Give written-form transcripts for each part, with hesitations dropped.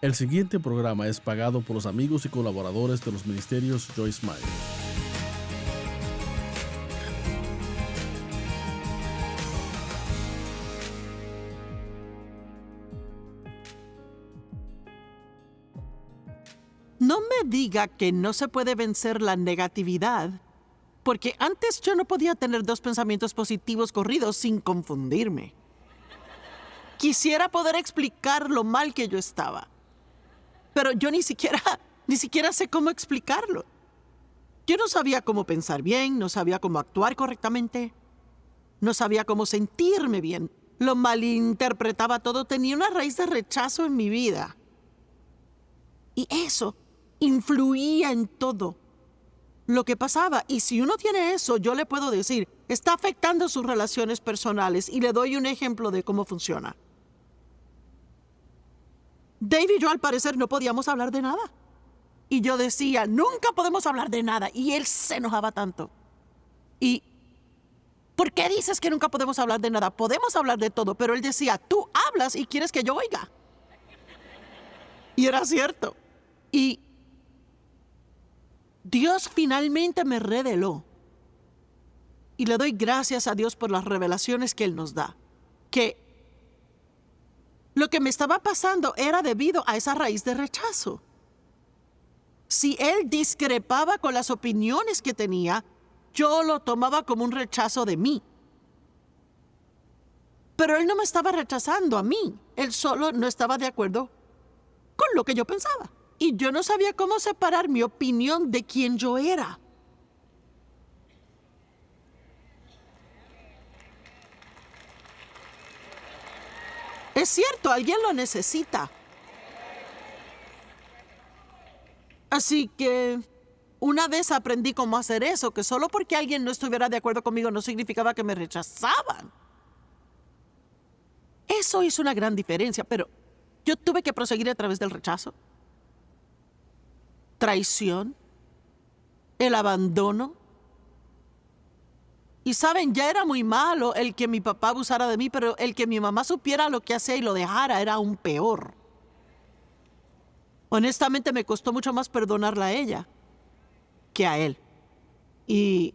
El siguiente programa es pagado por los amigos y colaboradores de los ministerios Joyce Meyer. No me diga que no se puede vencer la negatividad, porque antes yo no podía tener dos pensamientos positivos corridos sin confundirme. Quisiera poder explicar lo mal que yo estaba, pero yo ni siquiera sé cómo explicarlo. Yo no sabía cómo pensar bien, no sabía cómo actuar correctamente, no sabía cómo sentirme bien. Lo malinterpretaba todo, tenía una raíz de rechazo en mi vida. Y eso influía en todo lo que pasaba. Y si uno tiene eso, yo le puedo decir, está afectando sus relaciones personales. Y le doy un ejemplo de cómo funciona. Dave y yo, al parecer, no podíamos hablar de nada. Y yo decía, nunca podemos hablar de nada. Y él se enojaba tanto. Y, ¿por qué dices que nunca podemos hablar de nada? Podemos hablar de todo. Pero él decía, tú hablas y quieres que yo oiga. Y era cierto. Y Dios finalmente me reveló. Y le doy gracias a Dios por las revelaciones que Él nos da. Que lo que me estaba pasando era debido a esa raíz de rechazo. Si Él discrepaba con las opiniones que tenía, yo lo tomaba como un rechazo de mí. Pero Él no me estaba rechazando a mí. Él solo no estaba de acuerdo con lo que yo pensaba. Y yo no sabía cómo separar mi opinión de quién yo era. Es cierto, alguien lo necesita. Así que una vez aprendí cómo hacer eso, que solo porque alguien no estuviera de acuerdo conmigo no significaba que me rechazaban. Eso hizo una gran diferencia, pero yo tuve que proseguir a través del rechazo, traición, el abandono. Y saben, ya era muy malo el que mi papá abusara de mí, pero el que mi mamá supiera lo que hacía y lo dejara era aún peor. Honestamente, me costó mucho más perdonarla a ella que a él. Y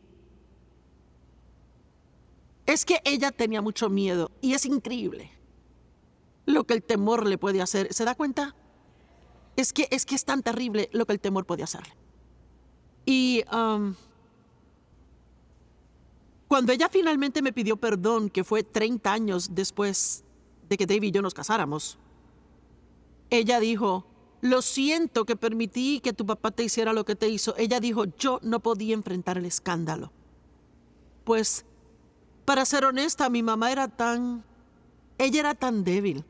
es que ella tenía mucho miedo, y es increíble lo que el temor le puede hacer. ¿Se da cuenta? Es que es tan terrible lo que el temor puede hacerle. Y cuando ella finalmente me pidió perdón, que fue 30 años después de que Dave y yo nos casáramos, ella dijo, lo siento que permití que tu papá te hiciera lo que te hizo. Ella dijo, yo no podía enfrentar el escándalo. Pues, para ser honesta, mi mamá ella era tan débil.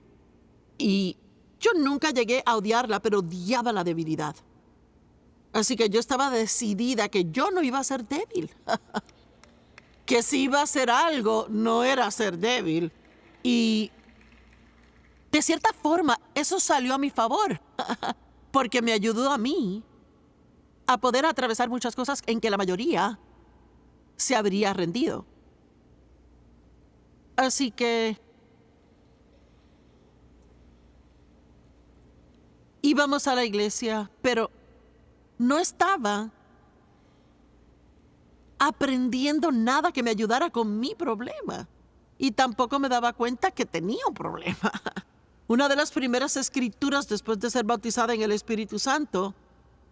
Y yo nunca llegué a odiarla, pero odiaba la debilidad. Así que yo estaba decidida que yo no iba a ser débil. Que si iba a ser algo, no era ser débil. Y de cierta forma, eso salió a mi favor. Porque me ayudó a mí a poder atravesar muchas cosas en que la mayoría se habría rendido. Así que íbamos a la iglesia, pero no estaba aprendiendo nada que me ayudara con mi problema. Y tampoco me daba cuenta que tenía un problema. Una de las primeras escrituras después de ser bautizada en el Espíritu Santo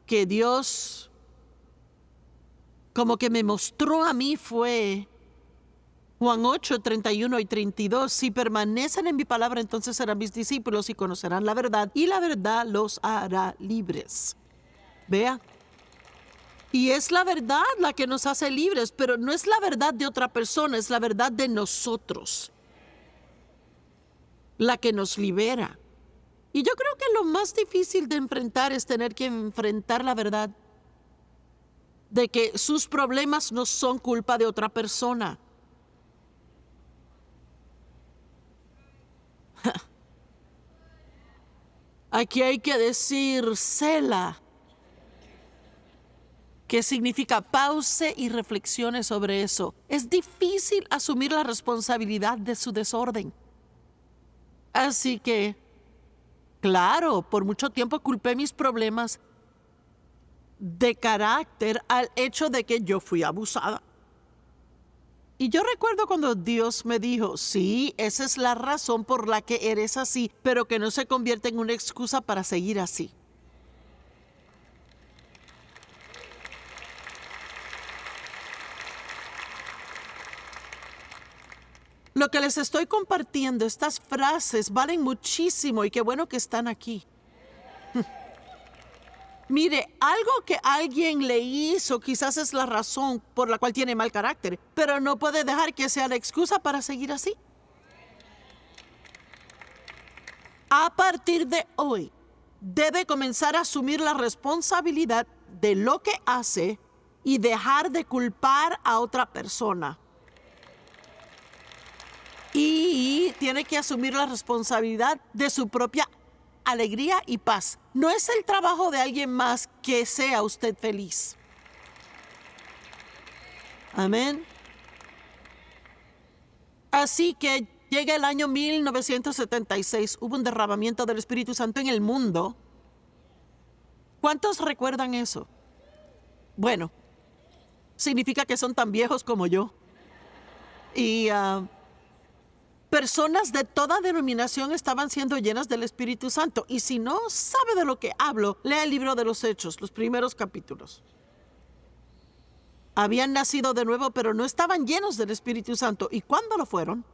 que Dios como que me mostró a mí fue Juan 8, 31 y 32. Si permanecen en mi palabra, entonces serán mis discípulos y conocerán la verdad, y la verdad los hará libres. Vea. Y es la verdad la que nos hace libres, pero no es la verdad de otra persona, es la verdad de nosotros, la que nos libera. Y yo creo que lo más difícil de enfrentar es tener que enfrentar la verdad de que sus problemas no son culpa de otra persona. Aquí hay que decir Selah, que significa pause y reflexione sobre eso. Es difícil asumir la responsabilidad de su desorden. Así que Claro, por mucho tiempo culpé mis problemas de carácter al hecho de que yo fui abusada. Y yo recuerdo cuando Dios me dijo, sí, esa es la razón por la que eres así, pero que no se convierta en una excusa para seguir así. Lo que les estoy compartiendo, estas frases valen muchísimo y qué bueno que están aquí. Mire, algo que alguien le hizo quizás es la razón por la cual tiene mal carácter, pero no puede dejar que sea la excusa para seguir así. A partir de hoy, debe comenzar a asumir la responsabilidad de lo que hace y dejar de culpar a otra persona. Y tiene que asumir la responsabilidad de su propia alegría y paz. No es el trabajo de alguien más que sea usted feliz. Amén. Así que llega el año 1976. Hubo un derramamiento del Espíritu Santo en el mundo. ¿Cuántos recuerdan eso? Bueno, significa que son tan viejos como yo. Y personas de toda denominación estaban siendo llenas del Espíritu Santo. Y si no sabe de lo que hablo, lea el libro de los Hechos, los primeros capítulos. Habían nacido de nuevo, pero no estaban llenos del Espíritu Santo. ¿Y cuándo lo fueron?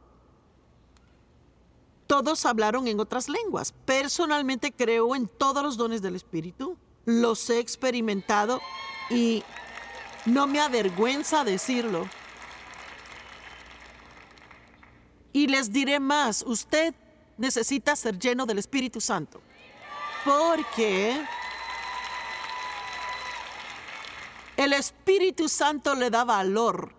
Todos hablaron en otras lenguas. Personalmente creo en todos los dones del Espíritu. Los he experimentado y no me avergüenza decirlo. Y les diré más, usted necesita ser lleno del Espíritu Santo. Porque el Espíritu Santo le da valor.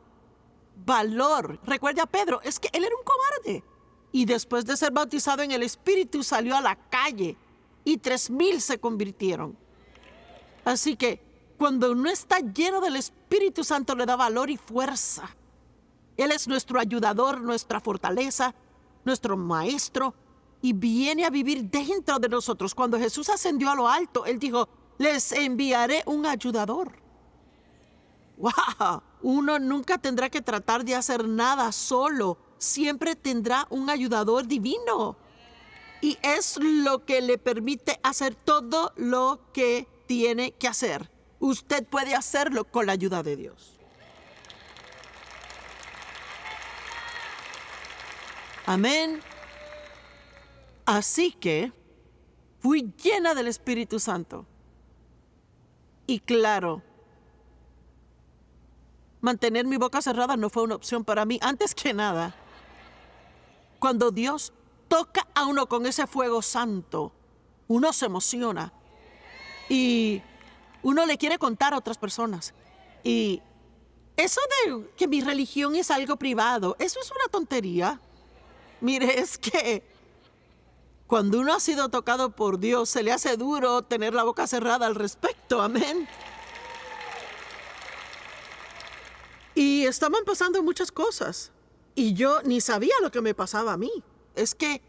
Valor. Recuerde a Pedro, es que él era un cobarde. Y después de ser bautizado en el Espíritu salió a la calle y 3,000 se convirtieron. Así que cuando uno está lleno del Espíritu Santo le da valor y fuerza. Él es nuestro ayudador, nuestra fortaleza, nuestro maestro, y viene a vivir dentro de nosotros. Cuando Jesús ascendió a lo alto, Él dijo, les enviaré un ayudador. ¡Wow! Uno nunca tendrá que tratar de hacer nada solo. Siempre tendrá un ayudador divino. Y es lo que le permite hacer todo lo que tiene que hacer. Usted puede hacerlo con la ayuda de Dios. Amén. Así que fui llena del Espíritu Santo. Y claro, mantener mi boca cerrada no fue una opción para mí. Antes que nada, cuando Dios toca a uno con ese fuego santo, uno se emociona. Y uno le quiere contar a otras personas. Y eso de que mi religión es algo privado, eso es una tontería. Mire, es que cuando uno ha sido tocado por Dios, se le hace duro tener la boca cerrada al respecto. Amén. Y estaban pasando muchas cosas. Y yo ni sabía lo que me pasaba a mí. Es que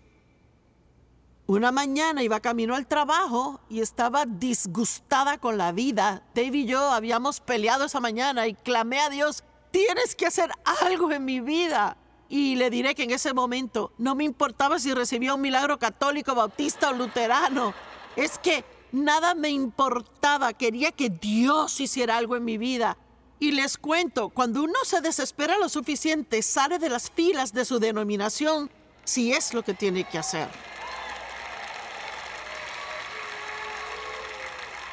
una mañana iba camino al trabajo y estaba disgustada con la vida. Dave y yo habíamos peleado esa mañana y clamé a Dios, tienes que hacer algo en mi vida. Y le diré que en ese momento no me importaba si recibía un milagro católico, bautista o luterano. Es que nada me importaba. Quería que Dios hiciera algo en mi vida. Y les cuento, cuando uno se desespera lo suficiente, sale de las filas de su denominación si es lo que tiene que hacer.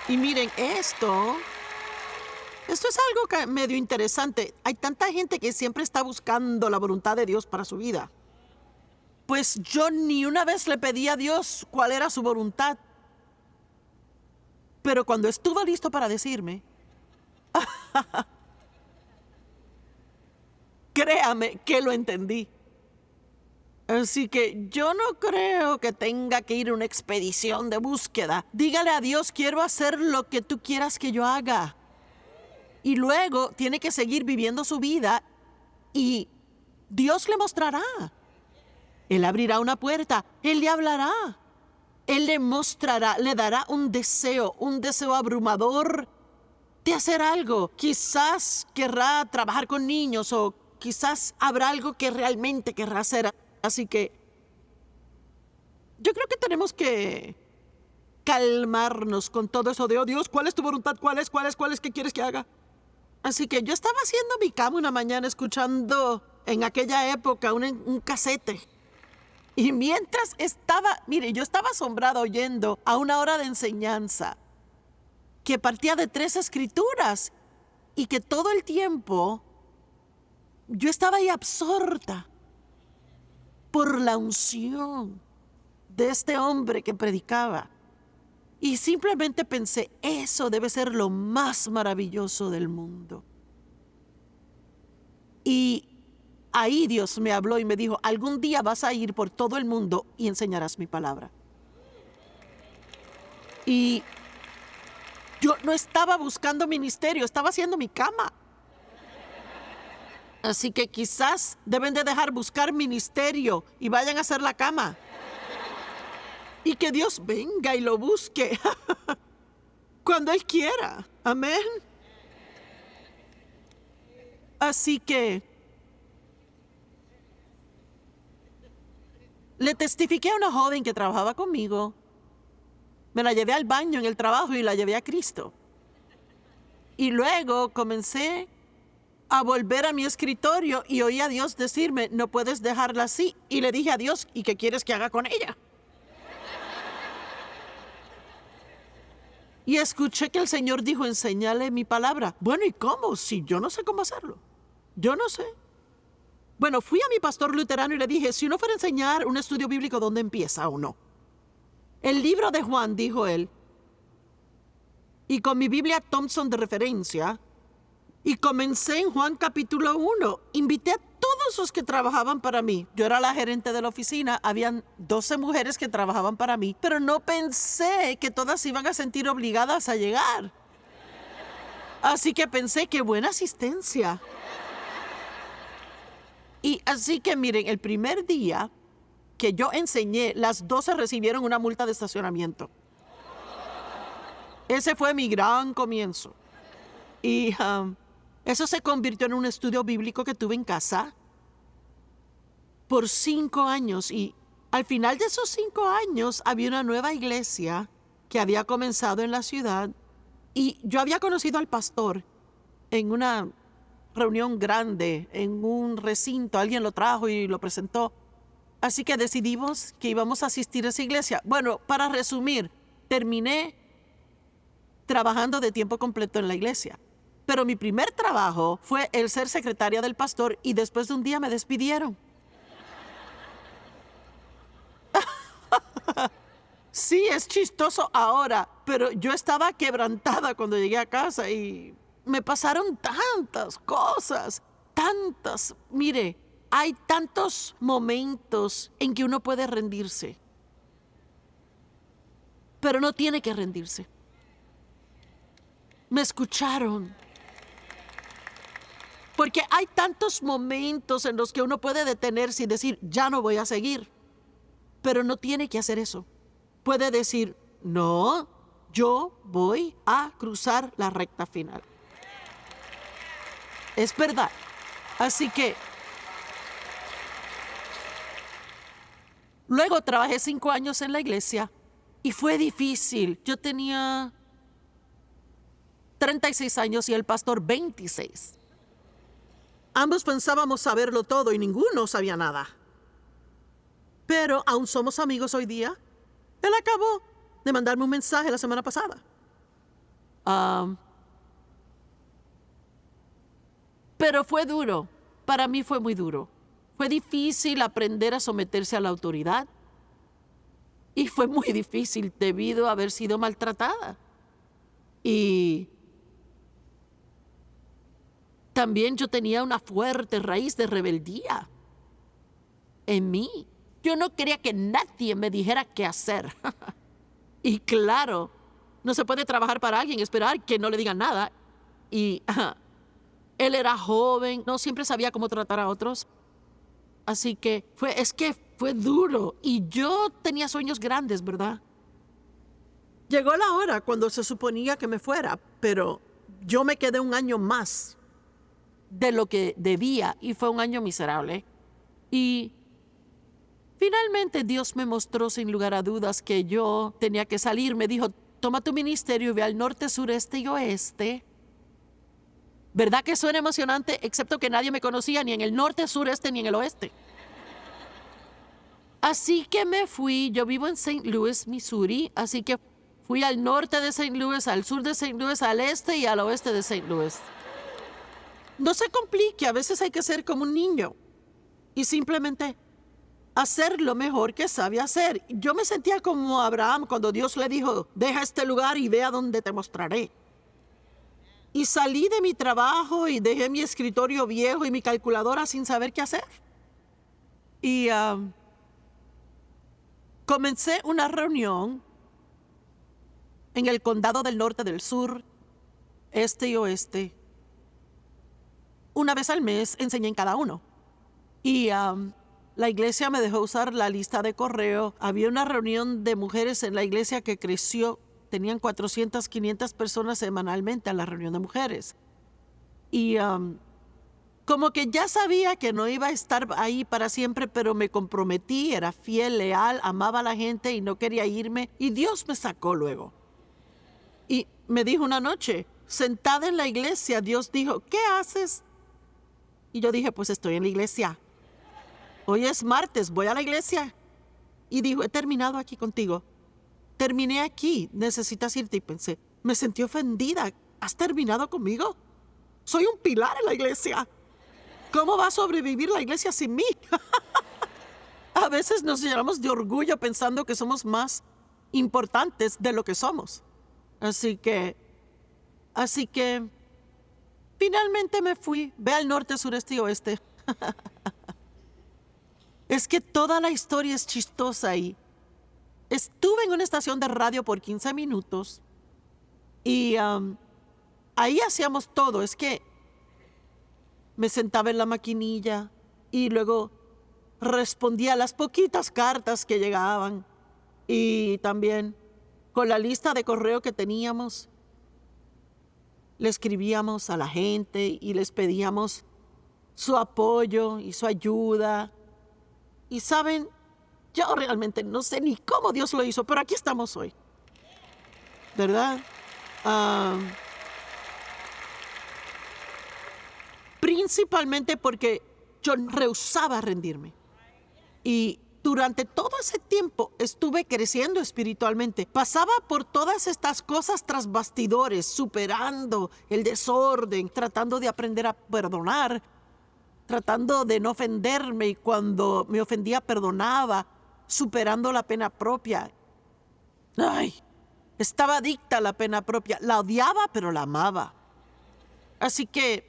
Y miren, esto es algo medio interesante. Hay tanta gente que siempre está buscando la voluntad de Dios para su vida. Pues yo ni una vez le pedí a Dios cuál era su voluntad. Pero cuando estuvo listo para decirme, créame que lo entendí. Así que yo no creo que tenga que ir a una expedición de búsqueda. Dígale a Dios, quiero hacer lo que tú quieras que yo haga. Y luego tiene que seguir viviendo su vida y Dios le mostrará. Él abrirá una puerta, Él le hablará. Él le mostrará, le dará un deseo abrumador de hacer algo. Quizás querrá trabajar con niños o quizás habrá algo que realmente querrá hacer. Así que yo creo que tenemos que calmarnos con todo eso de, oh Dios, ¿cuál es tu voluntad? ¿Cuál es? ¿Qué quieres que haga? Así que yo estaba haciendo mi cama una mañana escuchando en aquella época un casete. Y mientras yo estaba asombrada oyendo a una hora de enseñanza que partía de 3 escrituras y que todo el tiempo yo estaba ahí absorta por la unción de este hombre que predicaba. Y simplemente pensé, eso debe ser lo más maravilloso del mundo. Y ahí Dios me habló y me dijo, algún día vas a ir por todo el mundo y enseñarás mi palabra. Y yo no estaba buscando ministerio, estaba haciendo mi cama. Así que quizás deben de dejar buscar ministerio y vayan a hacer la cama. Y que Dios venga y lo busque cuando Él quiera. Amén. Así que le testifiqué a una joven que trabajaba conmigo. Me la llevé al baño en el trabajo y la llevé a Cristo. Y luego comencé a volver a mi escritorio y oí a Dios decirme, no puedes dejarla así. Y le dije a Dios, ¿y qué quieres que haga con ella? Y escuché que el Señor dijo, enséñale mi palabra. Bueno, ¿y cómo? Si yo no sé cómo hacerlo. Yo no sé. Bueno, fui a mi pastor luterano y le dije, si uno fuera a enseñar un estudio bíblico, ¿dónde empieza o no? El libro de Juan, dijo él, y con mi Biblia Thompson de referencia, y comencé en Juan capítulo 1. Invité a todos los que trabajaban para mí. Yo era la gerente de la oficina, habían 12 mujeres que trabajaban para mí, pero no pensé que todas iban a sentir obligadas a llegar. Así que pensé, qué buena asistencia. Y así que miren, el primer día que yo enseñé, las 12 recibieron una multa de estacionamiento. Ese fue mi gran comienzo. Y eso se convirtió en un estudio bíblico que tuve en casa por 5 años. Y al final de esos 5 años había una nueva iglesia que había comenzado en la ciudad. Y yo había conocido al pastor en una reunión grande, en un recinto. Alguien lo trajo y lo presentó. Así que decidimos que íbamos a asistir a esa iglesia. Bueno, para resumir, terminé trabajando de tiempo completo en la iglesia. Pero mi primer trabajo fue el ser secretaria del pastor y después de un día me despidieron. Sí, es chistoso ahora, pero yo estaba quebrantada cuando llegué a casa y me pasaron tantas cosas, tantas. Mire, hay tantos momentos en que uno puede rendirse, pero no tiene que rendirse. Me escucharon. Porque hay tantos momentos en los que uno puede detenerse y decir, ya no voy a seguir. Pero no tiene que hacer eso. Puede decir, no, yo voy a cruzar la recta final. Es verdad. Así que luego trabajé 5 años en la iglesia y fue difícil. Yo tenía 36 años y el pastor 26. Ambos pensábamos saberlo todo y ninguno sabía nada. Pero aún somos amigos hoy día. Él acabó de mandarme un mensaje la semana pasada. Pero fue duro. Para mí fue muy duro. Fue difícil aprender a someterse a la autoridad. Y fue muy difícil debido a haber sido maltratada. Y también yo tenía una fuerte raíz de rebeldía en mí. Yo no quería que nadie me dijera qué hacer. Y claro, no se puede trabajar para alguien y esperar que no le digan nada. Y él era joven, no siempre sabía cómo tratar a otros. Así que fue duro. Y yo tenía sueños grandes, ¿verdad? Llegó la hora cuando se suponía que me fuera, pero yo me quedé un año más de lo que debía y fue un año miserable. Y finalmente Dios me mostró sin lugar a dudas que yo tenía que salir. Me dijo, toma tu ministerio y ve al norte, sureste y oeste. ¿Verdad que suena emocionante? Excepto que nadie me conocía ni en el norte, sureste ni en el oeste. Así que me fui. Yo vivo en St. Louis, Missouri, así que fui al norte de St. Louis, al sur de St. Louis, al este y al oeste de St. Louis. No se complique, a veces hay que ser como un niño y simplemente hacer lo mejor que sabe hacer. Yo me sentía como Abraham cuando Dios le dijo, deja este lugar y ve a donde te mostraré. Y salí de mi trabajo y dejé mi escritorio viejo y mi calculadora sin saber qué hacer. Y comencé una reunión en el condado del norte, del sur, este y oeste. Una vez al mes enseñé en cada uno. Y la iglesia me dejó usar la lista de correo. Había una reunión de mujeres en la iglesia que creció. Tenían 400, 500 personas semanalmente a la reunión de mujeres. Y como que ya sabía que no iba a estar ahí para siempre, pero me comprometí, era fiel, leal, amaba a la gente y no quería irme. Y Dios me sacó luego. Y me dijo una noche, sentada en la iglesia, Dios dijo, ¿qué haces? Y yo dije, pues estoy en la iglesia. Hoy es martes, voy a la iglesia. Y dijo, he terminado aquí contigo. Terminé aquí, necesitas irte. Y pensé, me sentí ofendida. ¿Has terminado conmigo? Soy un pilar en la iglesia. ¿Cómo va a sobrevivir la iglesia sin mí? A veces nos llenamos de orgullo pensando que somos más importantes de lo que somos. Así que, finalmente me fui. Ve al norte, sureste y oeste. Es que toda la historia es chistosa y estuve en una estación de radio por 15 minutos y ahí hacíamos todo. Es que me sentaba en la maquinilla y luego respondía a las poquitas cartas que llegaban y también con la lista de correo que teníamos le escribíamos a la gente y les pedíamos su apoyo y su ayuda. Y saben, yo realmente no sé ni cómo Dios lo hizo, pero aquí estamos hoy. ¿Verdad? Principalmente porque yo rehusaba rendirme. Y durante todo ese tiempo estuve creciendo espiritualmente. Pasaba por todas estas cosas tras bastidores, superando el desorden, tratando de aprender a perdonar, tratando de no ofenderme y cuando me ofendía perdonaba, superando la pena propia. Ay, estaba adicta a la pena propia. La odiaba, pero la amaba. Así que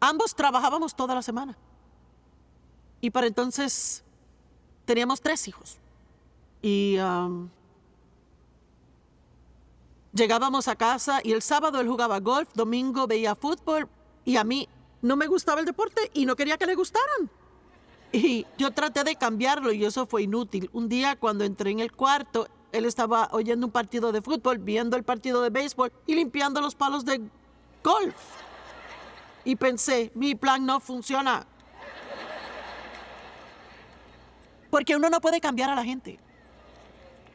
ambos trabajábamos toda la semana. Y para entonces teníamos 3 hijos. Y llegábamos a casa y el sábado él jugaba golf, domingo veía fútbol y a mí no me gustaba el deporte y no quería que le gustaran. Y yo traté de cambiarlo y eso fue inútil. Un día cuando entré en el cuarto, él estaba oyendo un partido de fútbol, viendo el partido de béisbol y limpiando los palos de golf. Y pensé, mi plan no funciona. Porque uno no puede cambiar a la gente.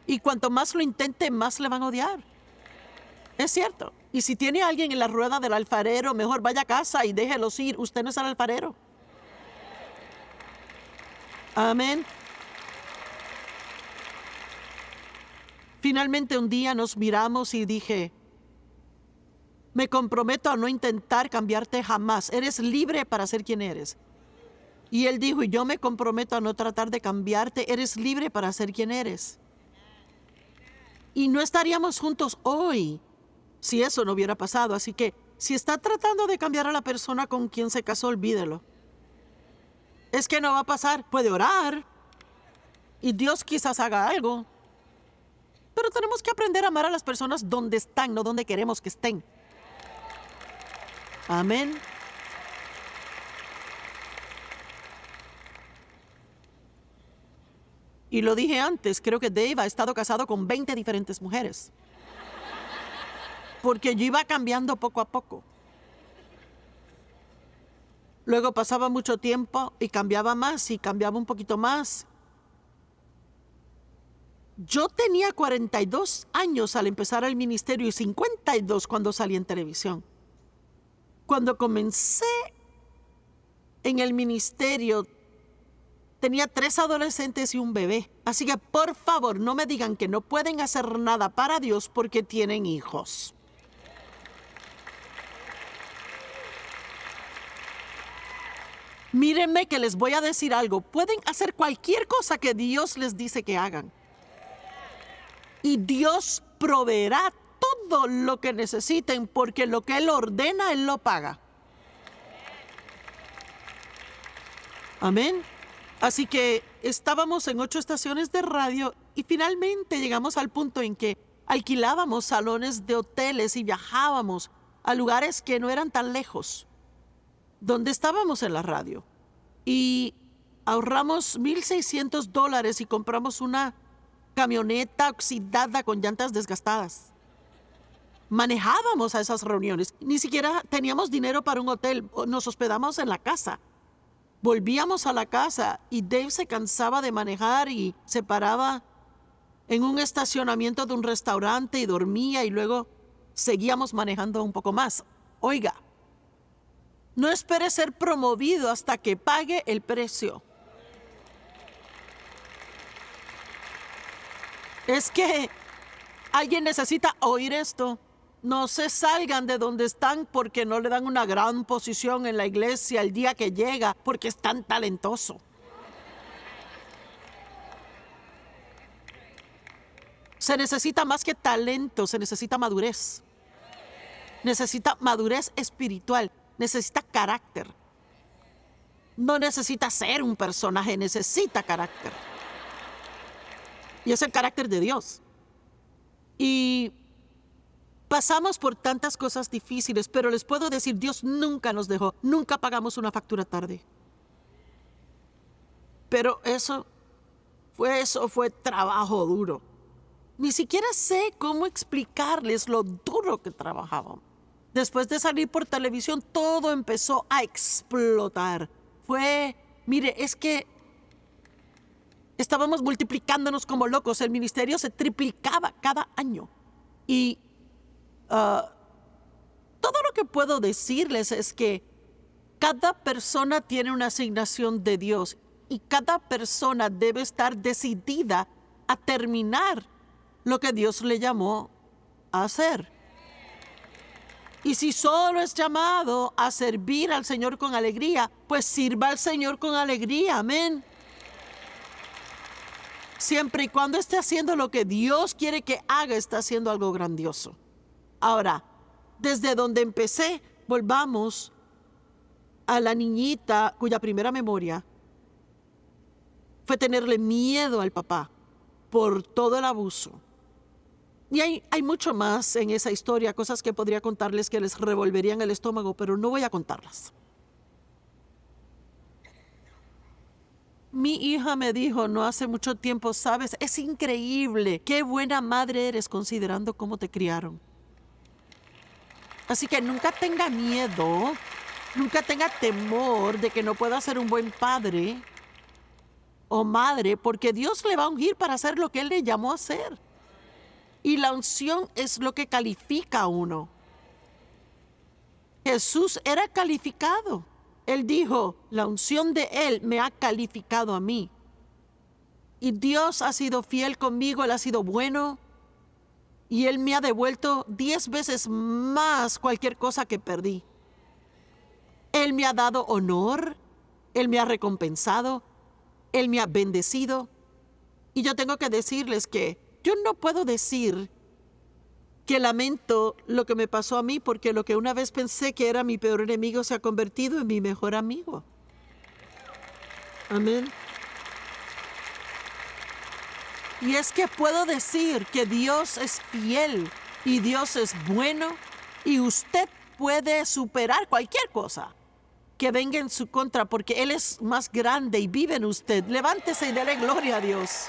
Y cuanto más lo intente, más le van a odiar. Es cierto. Y si tiene a alguien en la rueda del alfarero, mejor vaya a casa y déjelos ir. Usted no es el alfarero. Amén. Finalmente un día nos miramos y dije, me comprometo a no intentar cambiarte jamás. Eres libre para ser quien eres. Y él dijo, y yo me comprometo a no tratar de cambiarte. Eres libre para ser quien eres. Y no estaríamos juntos hoy si eso no hubiera pasado. Así que si está tratando de cambiar a la persona con quien se casó, olvídelo. Es que no va a pasar. Puede orar y Dios quizás haga algo. Pero tenemos que aprender a amar a las personas donde están, no donde queremos que estén. Amén. Y lo dije antes, creo que Dave ha estado casado con 20 diferentes mujeres. Porque yo iba cambiando poco a poco. Luego pasaba mucho tiempo y cambiaba más y cambiaba un poquito más. Yo tenía 42 años al empezar el ministerio y 52 cuando salí en televisión. Cuando comencé en el ministerio, tenía 3 adolescentes y un bebé. Así que por favor, no me digan que no pueden hacer nada para Dios porque tienen hijos. Mírenme que les voy a decir algo. Pueden hacer cualquier cosa que Dios les dice que hagan. Y Dios proveerá todo lo que necesiten porque lo que Él ordena, Él lo paga. Amén. Así que estábamos en 8 estaciones de radio y finalmente llegamos al punto en que alquilábamos salones de hoteles y viajábamos a lugares que no eran tan lejos, donde estábamos en la radio. Y ahorramos $1,600 y compramos una camioneta oxidada con llantas desgastadas. Manejábamos a esas reuniones. Ni siquiera teníamos dinero para un hotel. Nos hospedamos en la casa. Volvíamos a la casa y Dave se cansaba de manejar y se paraba en un estacionamiento de un restaurante y dormía y luego seguíamos manejando un poco más. Oiga, no espere ser promovido hasta que pague el precio. Es que alguien necesita oír esto. No se salgan de donde están porque no le dan una gran posición en la iglesia el día que llega porque es tan talentoso. Se necesita más que talento, se necesita madurez. Necesita madurez espiritual, necesita carácter. No necesita ser un personaje, necesita carácter. Y es el carácter de Dios. Y pasamos por tantas cosas difíciles, pero les puedo decir, Dios nunca nos dejó, nunca pagamos una factura tarde. Pero eso fue trabajo duro. Ni siquiera sé cómo explicarles lo duro que trabajábamos. Después de salir por televisión, todo empezó a explotar. Mire, es que estábamos multiplicándonos como locos. El ministerio se triplicaba cada año. Y todo lo que puedo decirles es que cada persona tiene una asignación de Dios y cada persona debe estar decidida a terminar lo que Dios le llamó a hacer. Y si solo es llamado a servir al Señor con alegría, pues sirva al Señor con alegría. Amén. Siempre y cuando esté haciendo lo que Dios quiere que haga, está haciendo algo grandioso. Ahora, desde donde empecé, volvamos a la niñita cuya primera memoria fue tenerle miedo al papá por todo el abuso. Y hay mucho más en esa historia, cosas que podría contarles que les revolverían el estómago, pero no voy a contarlas. Mi hija me dijo no hace mucho tiempo, sabes, es increíble, qué buena madre eres considerando cómo te criaron. Así que nunca tenga miedo, nunca tenga temor de que no pueda ser un buen padre o madre, porque Dios le va a ungir para hacer lo que Él le llamó a hacer. Y la unción es lo que califica a uno. Jesús era calificado. Él dijo, la unción de Él me ha calificado a mí. Y Dios ha sido fiel conmigo, Él ha sido bueno. Y Él me ha devuelto 10 veces más cualquier cosa que perdí. Él me ha dado honor, Él me ha recompensado, Él me ha bendecido. Y yo tengo que decirles que yo no puedo decir que lamento lo que me pasó a mí, porque lo que una vez pensé que era mi peor enemigo se ha convertido en mi mejor amigo. Amén. Y es que puedo decir que Dios es fiel y Dios es bueno y usted puede superar cualquier cosa. que venga en su contra, porque Él es más grande y vive en usted. Levántese y dele gloria a Dios.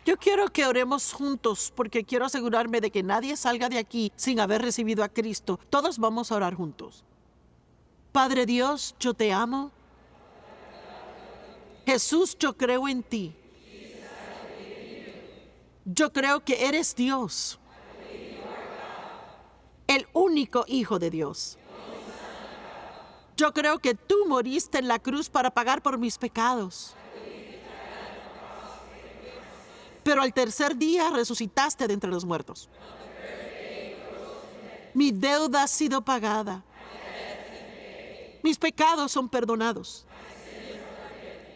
Yo quiero que oremos juntos, porque quiero asegurarme de que nadie salga de aquí sin haber recibido a Cristo. Todos vamos a orar juntos. Padre Dios, yo te amo. Jesús, yo creo en ti. Yo creo que eres Dios, el único Hijo de Dios. Yo creo que tú moriste en la cruz para pagar por mis pecados. Pero al tercer día resucitaste de entre los muertos. Mi deuda ha sido pagada. Mis pecados son perdonados.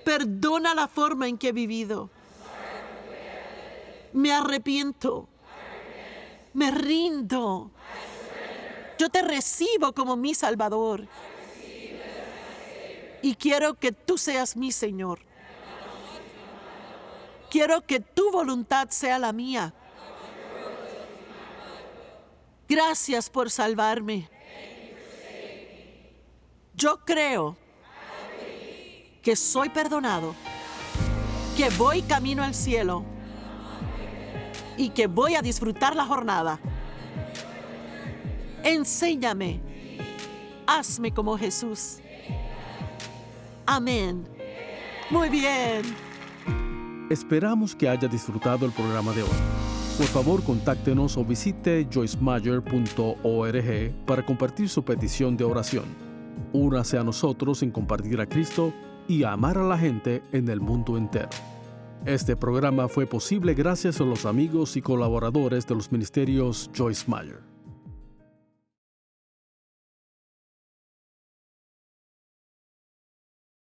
Perdona la forma en que he vivido. Me arrepiento. Me rindo. Yo te recibo como mi Salvador. Y quiero que tú seas mi Señor. Quiero que tu voluntad sea la mía. Gracias por salvarme. Yo creo que soy perdonado, que voy camino al cielo y que voy a disfrutar la jornada. Enséñame. Hazme como Jesús. Amén. Muy bien. Esperamos que haya disfrutado el programa de hoy. Por favor, contáctenos o visite joycemeyer.org para compartir su petición de oración. Únase a nosotros en compartir a Cristo y a amar a la gente en el mundo entero. Este programa fue posible gracias a los amigos y colaboradores de los ministerios Joyce Meyer.